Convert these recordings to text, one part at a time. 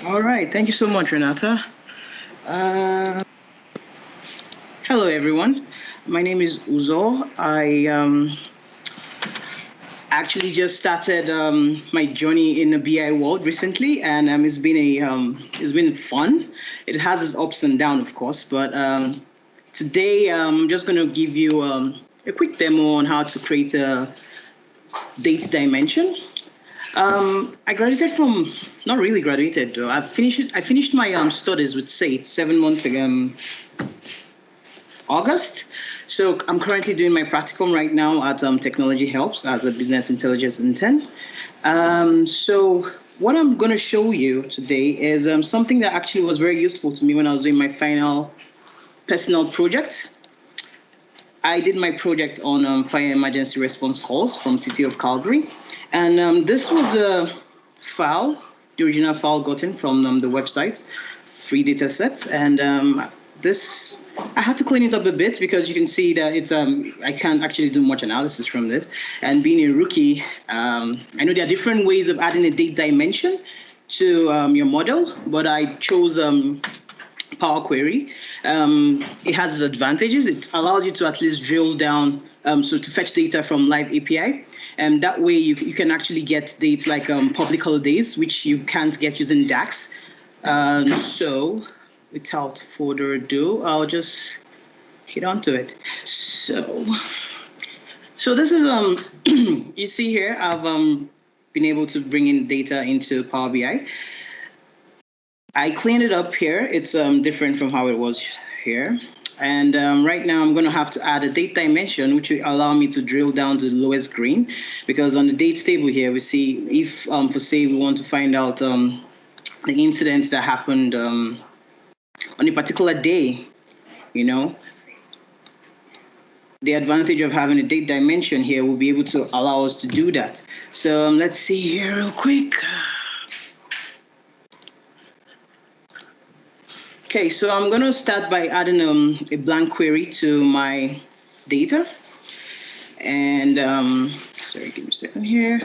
All right. Thank you so much, Renata. Uh, Hello, everyone. My name is Uzo. I actually just started my journey in the BI world recently, and it's been fun. It has its ups and downs, of course, but today I'm just going to give you a quick demo on how to create a date dimension. I graduated from not really graduated though. I finished my studies with SAIT 7 months ago, August. So I'm currently doing my practicum right now at Technology Helps as a business intelligence intern. So what I'm going to show you today is something that actually was very useful to me when I was doing my final personal project. I did my project on fire emergency response calls from City of Calgary, and this was the original file gotten from the website, free data sets, and this I had to clean it up a bit because you can see that it's I can't actually do much analysis from this, and being a rookie, I know there are different ways of adding a date dimension to your model, but I chose Power Query. It has its advantages. It allows you to at least drill down, so to fetch data from live API. And that way you can actually get dates like public holidays, which you can't get using DAX. So without further ado, I'll just hit onto it. So this is, you see here, I've been able to bring in data into Power BI. I cleaned it up here. It's different from how it was here. And right now I'm going to have to add a date dimension, which will allow me to drill down to the lowest green. Because on the dates table here, we see if, for say, we want to find out the incidents that happened on a particular day, you know, the advantage of having a date dimension here will be able to allow us to do that. So let's see here real quick. Okay, so I'm going to start by adding a blank query to my data. And sorry, give me a second here.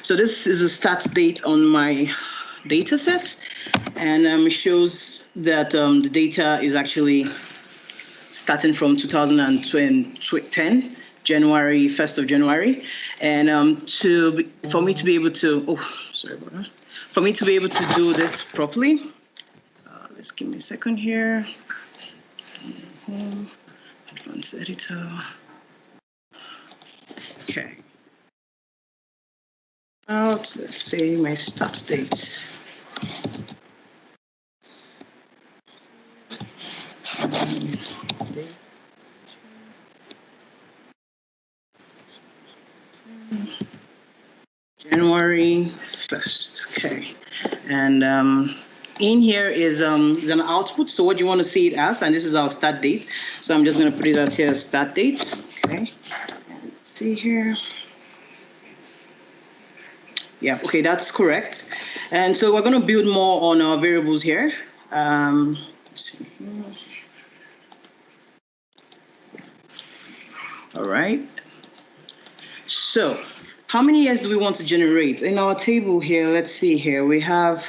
So this is the start date on my data set, and it shows that the data is actually starting from 2010, January, 1st of January. And for me to be able to, sorry about that. For me to be able to do this properly, let's give me a second here. Advanced editor. Okay. Let's say my start date. January 1st. Okay. And in here is an output. So what you want to see it as, and this is our start date. So I'm just going to put it out here as start date. Okay. And let's see here. Yeah, okay, that's correct. And so we're going to build more on our variables here. Let's see here. All right. So how many years do we want to generate? In our table here, let's see here, we have,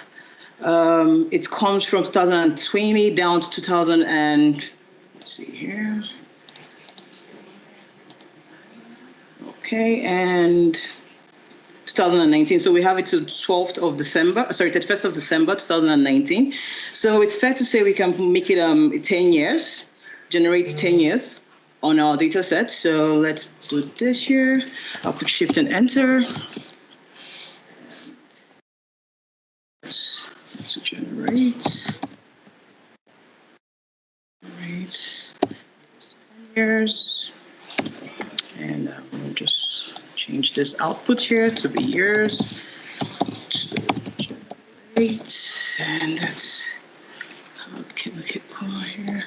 it comes from 2020 down to 2000 and, let's see here. Okay, and 2019. So we have it to 12th of December, sorry, 31st of December, 2019. So it's fair to say we can make it 10 years, generate 10 years on our data set. So let's do this here. I'll put Shift and Enter. Let's generate 10 years. And we'll just change this output here to be years. And that's okay. Over here.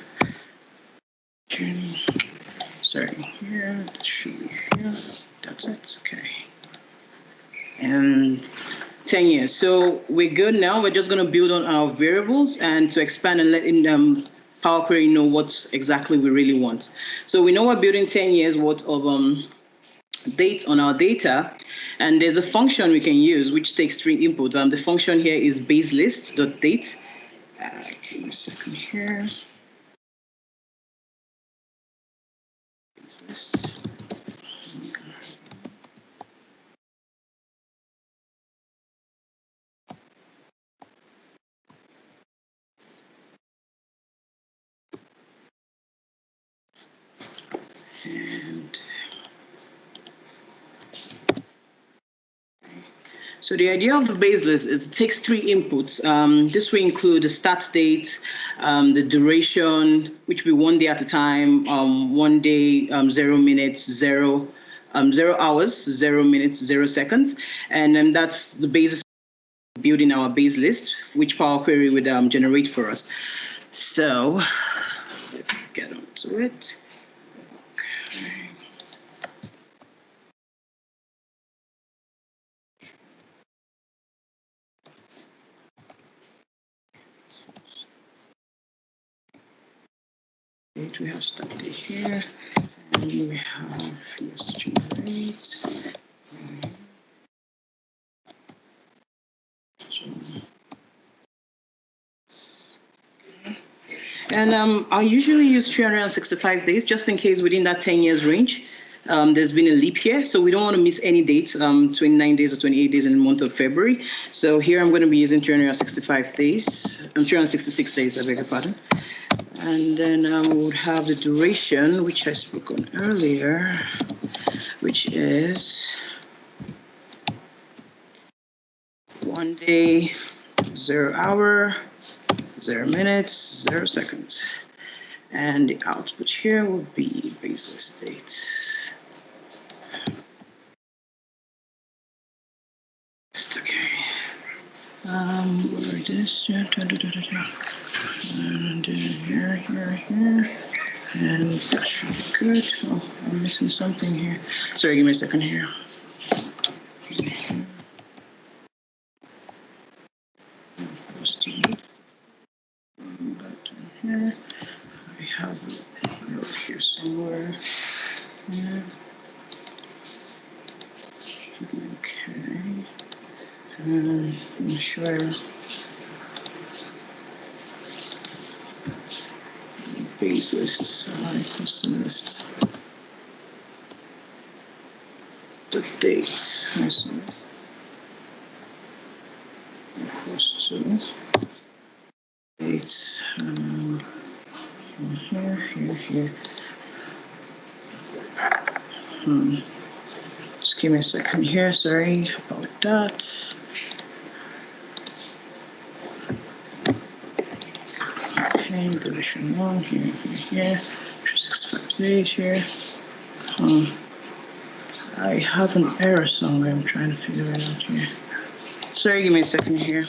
Sorry, here. That should be here. That's it. Okay. And 10 years. So we're good now. We're just going to build on our variables and to expand and let in Power Query know what exactly we really want. So we know we're building 10 years worth of date on our data, and there's a function we can use which takes 3 inputs. The function here is baselist.date. Give me a second here. Baselist. And so the idea of the base list is it takes 3 inputs. This will include the start date, the duration, which will be 1 day at a time, 1 day, 0 minutes, 0 hours, 0 minutes, 0 seconds. And that's the basis of building our base list, which Power Query would generate for us. So let's get onto it. Okay. We have started here, and we have yes to generate. And I usually use 365 days just in case within that 10 years range. There's been a leap year, so we don't want to miss any dates, 29 days or 28 days in the month of February. So here I'm going to be using 365 days, 366 days, I beg your pardon. And then we would have the duration, which I spoke on earlier, which is 1 day, 0 hour, 0 minutes, 0 seconds. And the output here will be baseless dates. Okay. Where this? And then here, and that should be good. Oh, I'm missing something here. Sorry, give me a second here. Button here. I have it here somewhere. Yeah. Okay. I'm sure. Base lists, custom list. The dates. Equals to dates. Here. Just give me a second here. Sorry about that. Okay, division 1 here. 365 days here. I have an error somewhere. I'm trying to figure it out here. Sorry, give me a second here.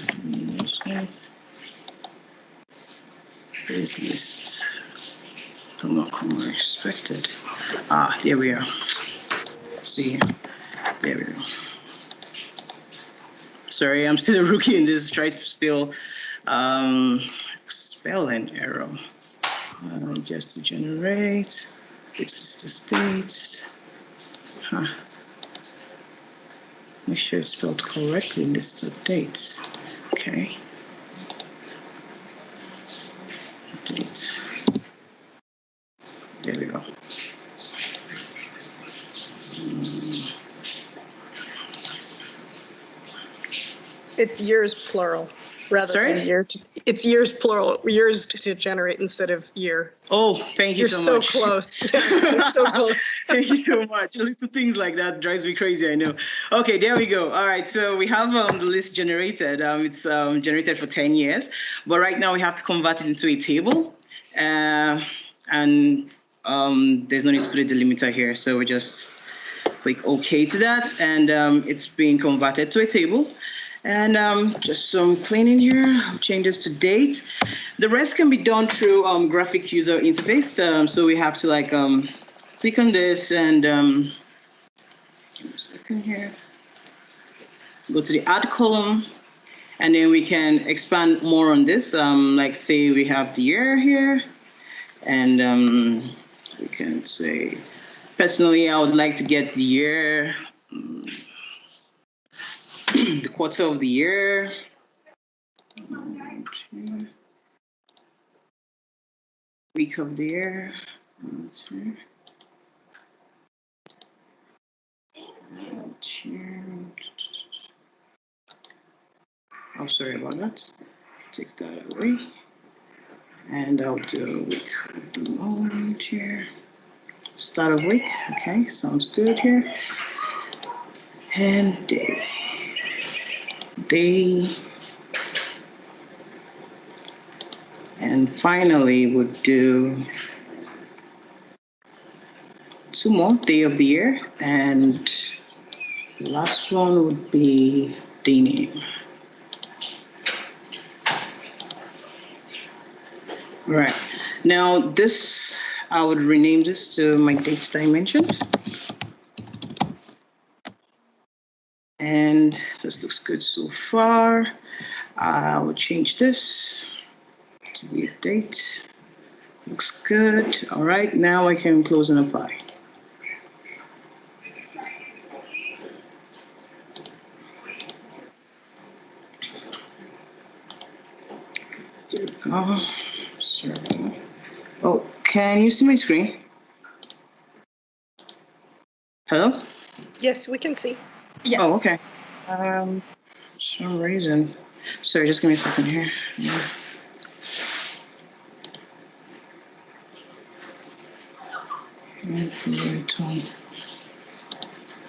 Base lists do not come where expected. There we are. See, there we go. Sorry, I'm still a rookie in this. Try to still spelling error. Just to generate. This is the states. Make sure it's spelled correctly. List of dates. Okay. Dates. There we go. It's years plural rather Sorry? than year. It's years plural. Years to generate instead of year. Oh, thank you so much. You're so close. Yeah, you're so close. Thank you so much. Little things like that drives me crazy, I know. Okay, there we go. All right, so we have the list generated. It's generated for 10 years, but right now we have to convert it into a table. And there's no need to put a delimiter here, so we just click OK to that, and it's being converted to a table. And just some cleaning here. I'll change this to date. The rest can be done through graphic user interface. So we have to like click on this and give me a second here. Go to the add column, and then we can expand more on this. Like say we have the year here. And we can say, personally, I would like to get the year, the quarter of the year, week of the year. Oh, sorry about that. Take that away. And I'll do a week of the moment here. Start of week. Okay, sounds good here. And day. Day. And finally, we'll do 2 more, day of the year. And the last one would be day name. Right. Now this, I would rename this to my date dimension. And this looks good so far. I will change this to be a date. Looks good. All right, now I can close and apply. There we go. Sorry. Oh, can you see my screen? Hello? Yes, we can see. Yes. Oh, okay. For some reason. Sorry, just give me a second here. Yeah.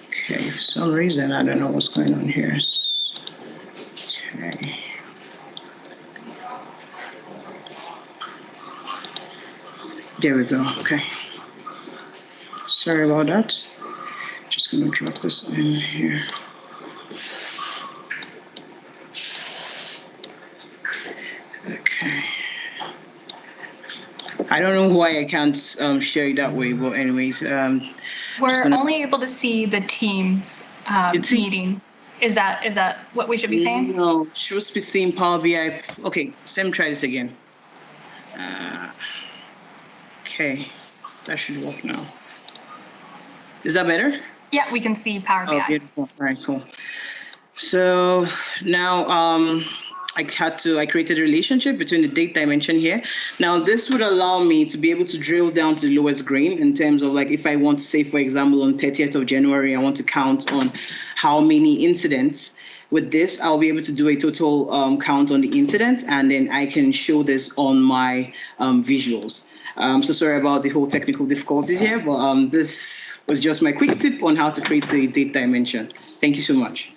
Okay, for some reason, I don't know what's going on here. Okay. There we go, okay. Sorry about that. Just gonna drop this in here. Okay. I don't know why I can't share it that way, but anyways. We're only able to see the Teams meeting. Is that what we should be saying? No, supposed to be seeing Power BI. Okay, so let me try this again. Okay, that should work now. Is that better? Yeah, we can see Power BI. Oh, beautiful. All right, cool. So now I created a relationship between the date dimension here. Now this would allow me to be able to drill down to the lowest grain in terms of like, if I want to say, for example, on 30th of January, I want to count on how many incidents. With this, I'll be able to do a total count on the incident, and then I can show this on my visuals. So sorry about the whole technical difficulties here, but this was just my quick tip on how to create a date dimension. Thank you so much.